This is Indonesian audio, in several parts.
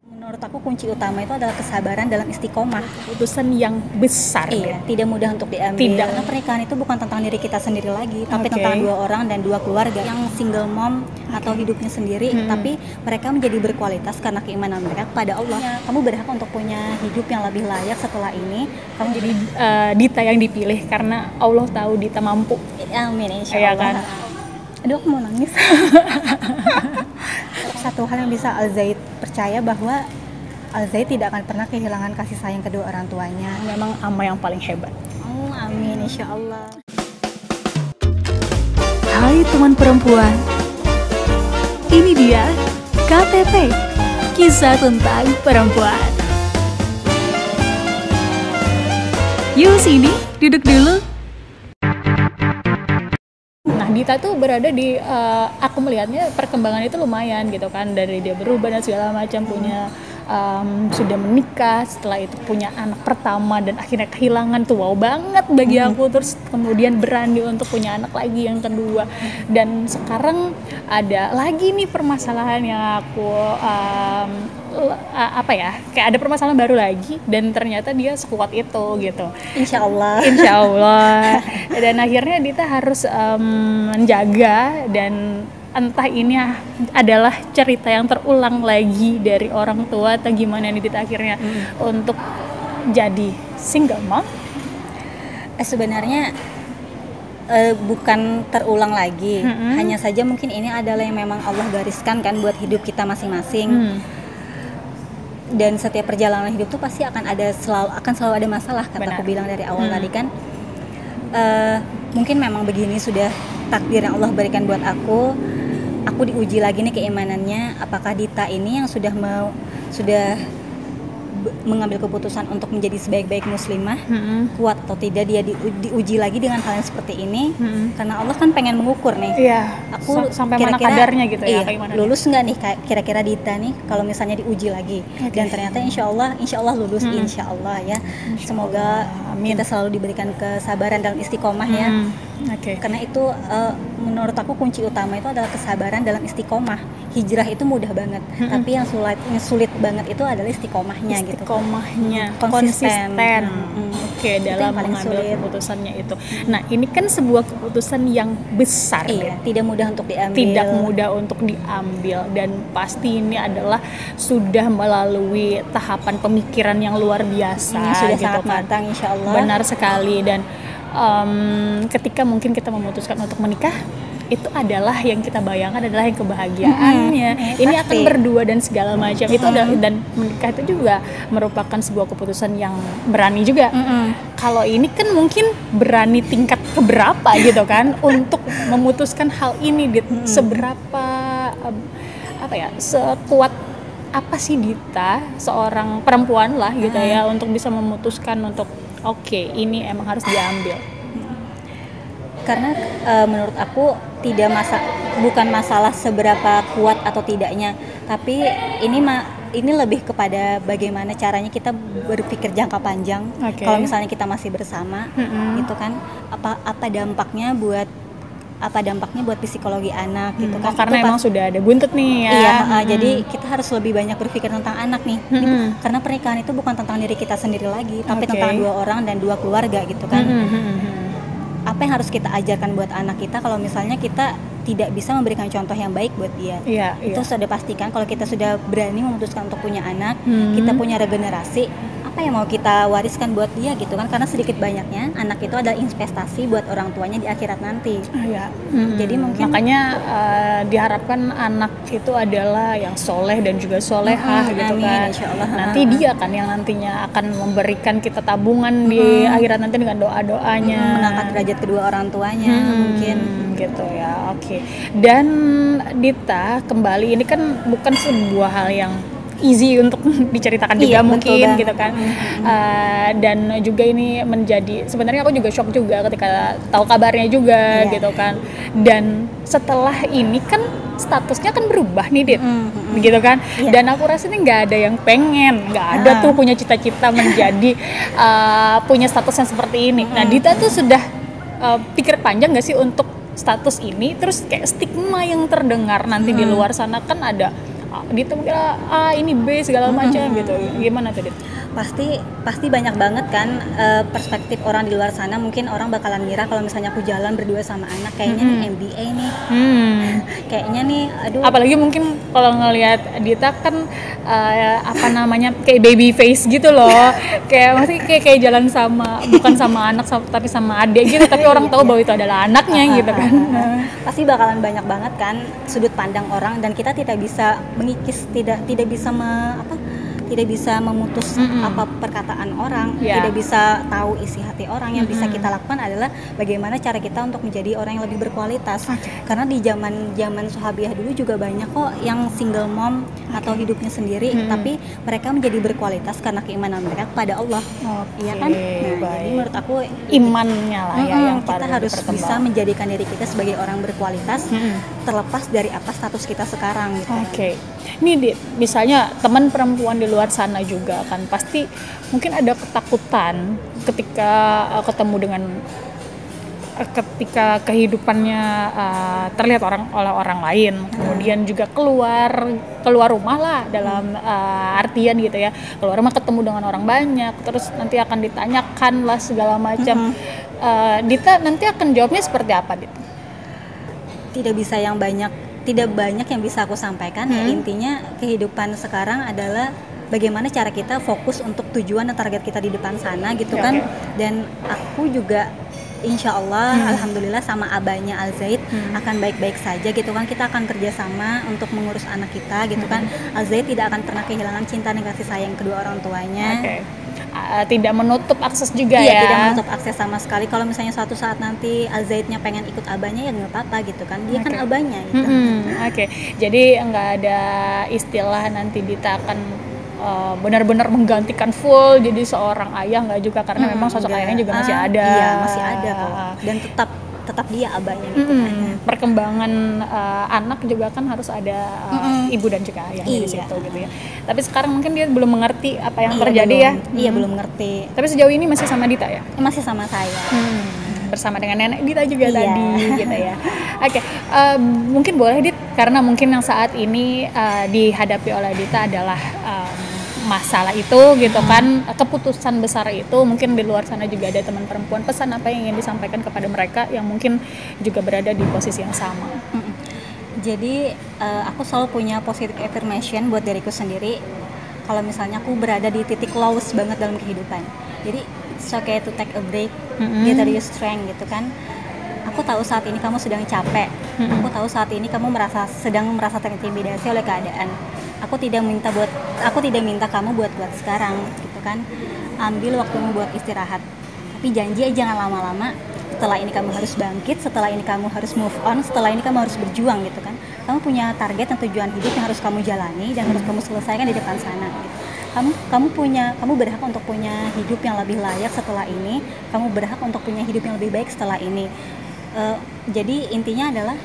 Menurut aku kunci utama itu adalah kesabaran dalam istiqomah. Keputusan yang besar. Iya, tidak mudah untuk diambil. Tidak. Karena pernikahan itu bukan tentang diri kita sendiri lagi, tapi Oke. tentang dua orang dan dua keluarga. Yang single mom atau hidupnya sendiri, tapi mereka menjadi berkualitas karena keimanan mereka kepada Allah. Kamu berhak untuk punya hidup yang lebih layak setelah ini. Kamu Jadi Dita yang dipilih karena Allah tahu Dita mampu. amin insya Iya Allah. kan? Aduh, aku mau nangis. Satu hal yang bisa Al-Zaid percaya bahwa Al-Zaid tidak akan pernah kehilangan kasih sayang kedua orang tuanya. Memang ama yang paling hebat. Oh, amin insya Allah. Hai teman perempuan, ini dia KTP, kisah tentang perempuan. Yuk sini, duduk dulu. Nah, Dita tuh berada di, aku melihatnya perkembangan itu lumayan gitu kan, dari dia berubah dan segala macam, punya sudah menikah, setelah itu punya anak pertama dan akhirnya kehilangan tuh wow banget bagi aku, terus kemudian berani untuk punya anak lagi yang kedua, dan sekarang ada lagi nih permasalahan yang aku kayak ada permasalahan baru lagi dan ternyata dia sekuat itu gitu. Insya Allah. Insya Allah. Dan akhirnya Dita harus menjaga, dan entah ini adalah cerita yang terulang lagi dari orang tua atau gimana nih Dita akhirnya untuk jadi single mom. Sebenarnya bukan terulang lagi, hanya saja mungkin ini adalah yang memang Allah gariskan kan buat hidup kita masing-masing. Dan setiap perjalanan hidup tuh pasti akan selalu ada masalah, kata aku bilang dari awal tadi kan. Mungkin memang begini sudah takdir yang Allah berikan buat aku diuji lagi nih keimanannya, apakah Dita ini yang sudah mengambil keputusan untuk menjadi sebaik-baik muslimah, kuat atau tidak dia diuji lagi dengan hal yang seperti ini, karena Allah kan pengen mengukur nih. Iya. Aku Sampai mana kira-kira, kadarnya gitu ya, iya, keimanannya. lulus nggak nih kira-kira Dita nih kalau misalnya diuji lagi. Dan ternyata insya Allah lulus, insya Allah ya. Semoga kita selalu diberikan kesabaran dalam istiqomah ya. Karena itu menurut aku kunci utama itu adalah kesabaran dalam istiqomah. Hijrah itu mudah banget, tapi yang sulit banget itu adalah istiqomahnya gitu. Istiqomahnya, Konsisten. Dalam mengambil keputusannya itu. Nah, ini kan sebuah keputusan yang besar. Iya, tidak mudah untuk diambil. Tidak mudah untuk diambil, dan pasti ini adalah sudah melalui tahapan pemikiran yang luar biasa. Sudah gitu sangat kan. matang insya Allah. Benar sekali. Dan ketika mungkin kita memutuskan untuk menikah, itu adalah yang kita bayangkan adalah yang kebahagiaannya. Ini akan berdua dan segala macam. Itu adalah, dan menikah itu juga merupakan sebuah keputusan yang berani juga. Kalau ini kan mungkin berani tingkat keberapa gitu kan untuk memutuskan hal ini, seberapa sekuat apa sih Dita, seorang perempuan lah gitu ya, untuk bisa memutuskan untuk ini emang harus diambil. Karena menurut aku bukan masalah seberapa kuat atau tidaknya, tapi ini lebih kepada bagaimana caranya kita berpikir jangka panjang. Kalau misalnya kita masih bersama, gitu kan, apa dampaknya buat psikologi anak gitu kan. Karena emang sudah ada buntut nih ya. Iya, jadi kita harus lebih banyak berpikir tentang anak nih. Karena pernikahan itu bukan tentang diri kita sendiri lagi, tapi tentang dua orang dan dua keluarga gitu kan. Apa yang harus kita ajarkan buat anak kita kalau misalnya kita tidak bisa memberikan contoh yang baik buat dia. Itu sudah pastikan kalau kita sudah berani memutuskan untuk punya anak, kita punya regenerasi, apa yang mau kita wariskan buat dia gitu kan, karena sedikit banyaknya anak itu adalah investasi buat orang tuanya di akhirat nanti. Jadi mungkin makanya diharapkan anak itu adalah yang soleh dan juga solehah gitu kan. Insyaallah. Nanti dia kan yang nantinya akan memberikan kita tabungan di akhirat nanti dengan doa-doanya, mengangkat derajat kedua orang tuanya mungkin gitu ya. Dan Dita, kembali ini kan bukan sebuah hal yang easy untuk diceritakan juga mungkin gitu kan. Dan juga ini menjadi, sebenarnya aku juga shock juga ketika tahu kabarnya juga gitu kan. Dan setelah ini kan statusnya kan berubah nih Dit, gitu kan. Dan aku rasa ini nggak ada yang pengen, nggak ada tuh punya cita-cita menjadi punya status yang seperti ini. Nah, Dita tuh sudah pikir panjang nggak sih untuk status ini, terus kayak stigma yang terdengar nanti di luar sana kan ada Dita mungkin ini B segala macam gitu. Gimana tuh Dit? Pasti banyak banget kan perspektif orang di luar sana. Mungkin orang bakalan ngira kalau misalnya aku jalan berdua sama anak kayaknya nih MBA nih, kayaknya nih aduh. Apalagi mungkin kalau ngelihat Dita kan kayak baby face gitu loh, kayak masih kayak jalan bukan sama anak tapi sama adik gitu, tapi orang tahu bahwa itu adalah anaknya gitu kan. Pasti bakalan banyak banget kan sudut pandang orang, dan kita tidak bisa mengikis, tidak bisa tidak bisa memutus apa perkataan orang, tidak bisa tahu isi hati orang. Yang bisa kita lakukan adalah bagaimana cara kita untuk menjadi orang yang lebih berkualitas. Karena di zaman Sahabiah dulu juga banyak kok yang single mom atau hidupnya sendiri, tapi mereka menjadi berkualitas karena keimanan mereka kepada Allah. Iya kan? Nah, jadi menurut aku imannya lah ya yang kita harus bisa menjadikan diri kita sebagai orang berkualitas, terlepas dari apa status kita sekarang gitu. Ini misalnya teman perempuan di luar sana juga kan pasti mungkin ada ketakutan ketika kehidupannya terlihat oleh orang lain, kemudian juga keluar rumah lah dalam artian gitu ya, keluar rumah ketemu dengan orang banyak, terus nanti akan ditanyakan lah segala macam. Dita nanti akan jawabnya seperti apa, Dit? Tidak banyak yang bisa aku sampaikan. Ya, intinya kehidupan sekarang adalah bagaimana cara kita fokus untuk tujuan dan target kita di depan sana gitu kan. Dan aku juga insya Allah alhamdulillah sama abahnya Al-Zaid akan baik-baik saja gitu kan. Kita akan kerjasama untuk mengurus anak kita gitu kan. Al-Zaid tidak akan pernah kehilangan cinta dan kasih sayang kedua orang tuanya. Tidak menutup akses juga tidak menutup akses sama sekali. Kalau misalnya suatu saat nanti Al-Zaidnya pengen ikut abahnya ya nggak apa-apa gitu kan, dia kan abahnya gitu. Jadi nggak ada istilah nanti Dita akan benar-benar menggantikan full jadi seorang ayah, nggak juga, karena memang sosok ayahnya juga masih ada. Iya, masih ada kok, dan tetap dia abahnya gitu kan. Perkembangan anak juga kan harus ada ibu dan juga ayahnya di situ gitu ya. Tapi sekarang mungkin dia belum mengerti apa yang terjadi ya. Iya, belum mengerti. Tapi sejauh ini masih sama Dita ya? Masih sama saya. Bersama dengan nenek Dita juga tadi gitu ya. Mungkin boleh Dit, karena mungkin yang saat ini dihadapi oleh Dita adalah masalah itu gitu kan, keputusan besar itu. Mungkin di luar sana juga ada teman perempuan, pesan apa yang ingin disampaikan kepada mereka yang mungkin juga berada di posisi yang sama? Jadi aku selalu punya positive affirmation buat diriku sendiri. Kalau misalnya aku berada di titik lowest banget dalam kehidupan, jadi it's okay to take a break, gather your strength gitu kan. Aku tahu saat ini kamu sedang capek, aku tahu saat ini kamu sedang merasa terintimidasi oleh keadaan. Aku tidak minta kamu buat sekarang gitu kan. Ambil waktumu buat istirahat. Tapi janji jangan lama-lama. Setelah ini kamu harus bangkit, setelah ini kamu harus move on, setelah ini kamu harus berjuang gitu kan. Kamu punya target dan tujuan hidup yang harus kamu jalani dan harus kamu selesaikan di depan sana gitu. Kamu berhak untuk punya hidup yang lebih layak setelah ini. Kamu berhak untuk punya hidup yang lebih baik setelah ini. Jadi intinya adalah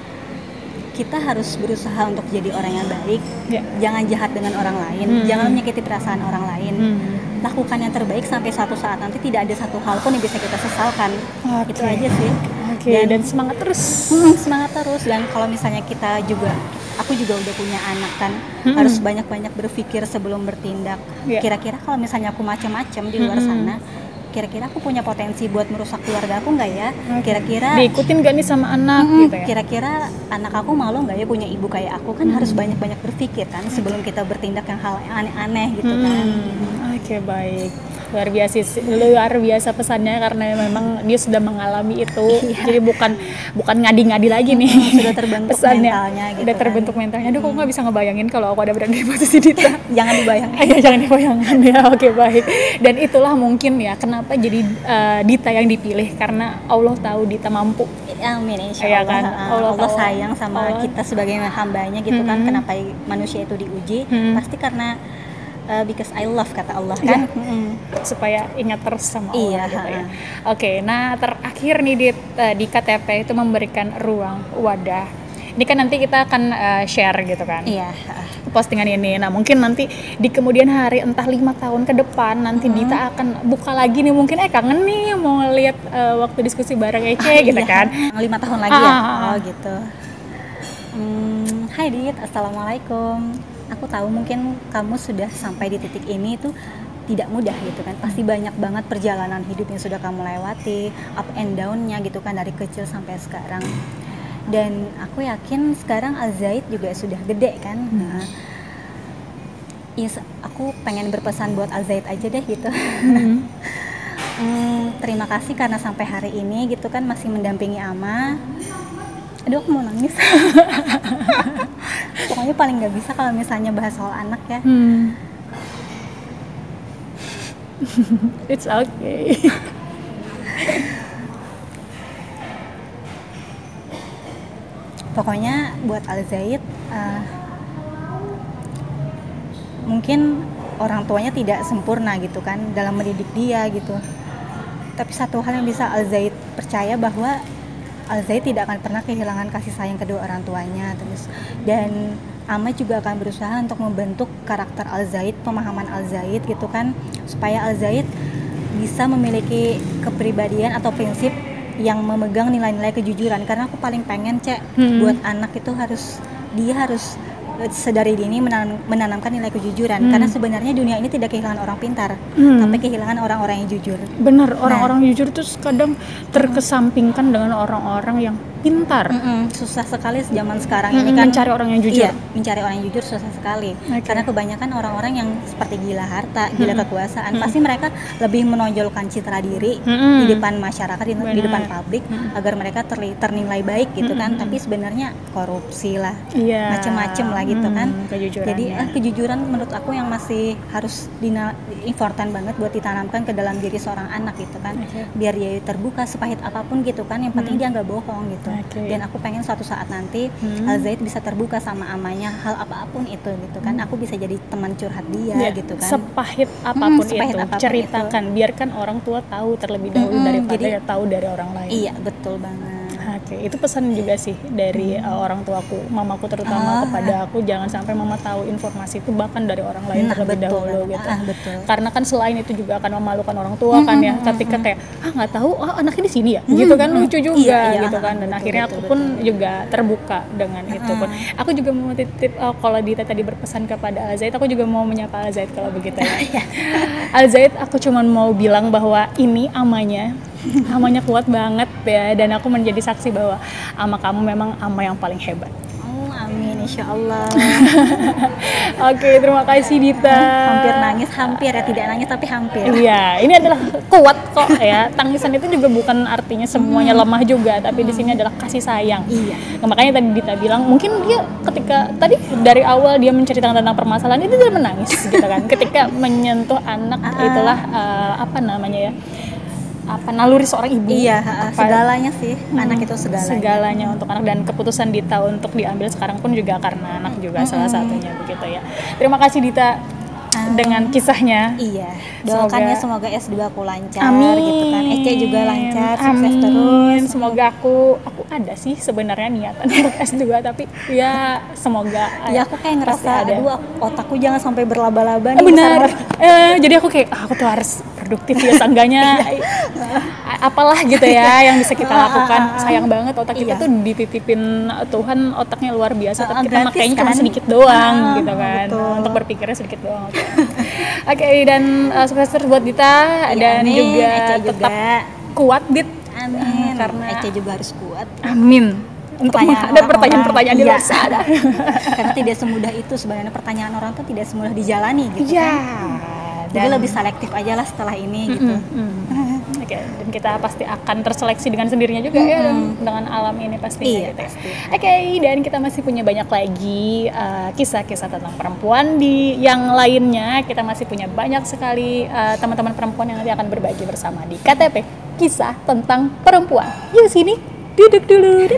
kita harus berusaha untuk jadi orang yang baik. Jangan jahat dengan orang lain, jangan menyakiti perasaan orang lain. Lakukan yang terbaik sampai suatu saat nanti tidak ada satu hal pun yang bisa kita sesalkan. Itu aja sih. Dan semangat terus. Semangat terus. Dan kalau misalnya aku juga udah punya anak kan, harus banyak-banyak berpikir sebelum bertindak. Kira-kira kalau misalnya aku macam-macam di luar sana, kira-kira aku punya potensi buat merusak keluarga aku nggak ya? Kira-kira diikutin gak nih sama anak gitu ya? Kira-kira anak aku malu nggak ya punya ibu kayak aku? Kan harus banyak-banyak berpikir kan sebelum kita bertindak yang hal aneh-aneh gitu kan. Baik. Luar biasa pesannya, karena memang dia sudah mengalami itu. Jadi bukan ngadi-ngadi lagi nih. Sudah terbentuk pesannya, mentalnya gitu. Udah terbentuk mentalnya. Aduh, kok nggak bisa ngebayangin kalau aku ada berada di posisi Dita. Jangan dibayangkan. Jangan dibayangkan ya. Baik. Dan itulah mungkin ya kenapa jadi Dita yang dipilih, karena Allah tahu Dita mampu. Amin, insya Allah. Kan? Allah sayang sama kita sebagai hambanya gitu kan. Kenapa manusia itu diuji? Pasti karena because I love, kata Allah kan. Supaya ingat terus sama Allah gitu ya. Nah terakhir nih di KTP itu memberikan ruang wadah. Ini kan nanti kita akan share gitu kan. Postingan ini. Nah mungkin nanti di kemudian hari, entah 5 tahun ke depan nanti Dita akan buka lagi nih, mungkin kangen nih mau lihat waktu diskusi bareng Ece gitu kan. 5 tahun lagi ya. Gitu. Hai Dit, assalamualaikum. aku tahu mungkin kamu sudah sampai di titik ini itu tidak mudah gitu kan, pasti banyak banget perjalanan hidup yang sudah kamu lewati, up and down-nya gitu kan, dari kecil sampai sekarang. Dan aku yakin sekarang Al-Zaid juga sudah gede kan. Nah, aku pengen berpesan buat Al-Zaid aja deh gitu. Terima kasih karena sampai hari ini gitu kan masih mendampingi Ama. Aduh, aku mau nangis. Pokoknya paling nggak bisa kalau misalnya bahas soal anak ya. It's okay. Pokoknya buat Al-Zaid, mungkin orang tuanya tidak sempurna gitu kan dalam mendidik dia gitu. Tapi satu hal yang bisa Al-Zaid percaya bahwa Al-Zaid tidak akan pernah kehilangan kasih sayang kedua orang tuanya terus. Dan Ama juga akan berusaha untuk membentuk karakter Al-Zaid, pemahaman Al-Zaid gitu kan, supaya Al-Zaid bisa memiliki kepribadian atau prinsip yang memegang nilai-nilai kejujuran. Karena aku paling pengen buat anak itu dia harus sedari dini menanamkan nilai kejujuran. Karena sebenarnya dunia ini tidak kehilangan orang pintar, tapi kehilangan orang-orang yang jujur. Benar, orang-orang jujur itu kadang terkesampingkan dengan orang-orang yang pintar. Susah sekali zaman sekarang ini kan mencari orang yang jujur. Iya, mencari orang yang jujur susah sekali. Karena kebanyakan orang-orang yang seperti gila harta, gila kekuasaan, pasti mereka lebih menonjolkan citra diri di depan masyarakat, di depan publik, agar mereka ternilai baik gitu kan. Tapi sebenarnya korupsi lah, macem-macem lah gitu kan. Jadi kejujuran menurut aku yang masih harus important banget buat ditanamkan ke dalam diri seorang anak gitu kan. Biar dia terbuka sepahit apapun gitu kan, yang penting dia nggak bohong gitu. Dan aku pengen suatu saat nanti Al-Zaid bisa terbuka sama Amanya hal apapun itu gitu kan. Aku bisa jadi teman curhat dia gitu kan. Sepahit apapun ceritakan itu. Biarkan orang tua tahu terlebih dahulu daripada tahu dari orang lain. Iya, betul banget. Itu pesan juga sih dari orang tuaku, mamaku terutama kepada aku, jangan sampai mama tahu informasi itu bahkan dari orang lain terlebih dahulu gitu. Karena kan selain itu juga akan memalukan orang tua kan ya, ketika kayak nggak tahu anaknya di sini ya, gitu kan, lucu juga gitu kan. Dan akhirnya aku pun juga terbuka dengan itu pun. Aku juga mau titip kalau Dita tadi berpesan kepada Al-Zaid, aku juga mau menyapa Al-Zaid kalau begitu ya. Al-Zaid, aku cuma mau bilang bahwa ini Amanya kuat banget ya, dan aku menjadi saksi bahwa ama kamu memang ama yang paling hebat. Amin, insya Allah. Oke, terima kasih Dita. Hampir ya, tidak nangis tapi hampir. Iya, ini adalah kuat kok ya. Tangisan itu juga bukan artinya semuanya lemah juga, tapi di sini adalah kasih sayang. Iya. Nah, makanya tadi Dita bilang mungkin dia ketika tadi dari awal dia menceritakan tentang permasalahan itu dia menangis gitu kan. Ketika menyentuh anak itulah naluri seorang ibu. Iya, segalanya sih. Anak itu segalanya untuk anak, dan keputusan Dita untuk diambil sekarang pun juga karena anak juga salah satunya begitu ya. Terima kasih Dita dengan kisahnya. Iya. Doakan semoga S2 aku lancar gitu kan. Ece juga lancar, sukses terus. Semoga aku ada sih sebenarnya niatan untuk S2, tapi ya semoga. Ya aku kayak ngerasa aduh otakku jangan sampai berlaba-laba nih. Benar. Jadi aku kayak aku tuh harus produktif ya, seenggaknya apalah gitu ya yang bisa kita lakukan. Sayang banget otak kita tuh dititipin Tuhan, otaknya luar biasa, tapi kita makainya cuma sedikit doang gitu kan. Betul. Untuk berpikirnya sedikit doang. Oke, dan sukses terus buat Dita, dan amin. Juga tetap kuat Dit. Amin. Karena Ece juga harus kuat. Amin. Untuk menghadapi pertanyaan-pertanyaan di luar sana. Karena tidak semudah itu sebenarnya, pertanyaan orang tuh tidak semudah dijalani gitu kan. Jadi lebih selektif aja lah setelah ini gitu. Oke, dan kita pasti akan terseleksi dengan sendirinya juga ya dengan alam ini pastinya gitu. Oke, dan kita masih punya banyak lagi kisah-kisah tentang perempuan di yang lainnya. Kita masih punya banyak sekali teman-teman perempuan yang nanti akan berbagi bersama di KTP Kisah Tentang Perempuan. Yuk sini, duduk dulu.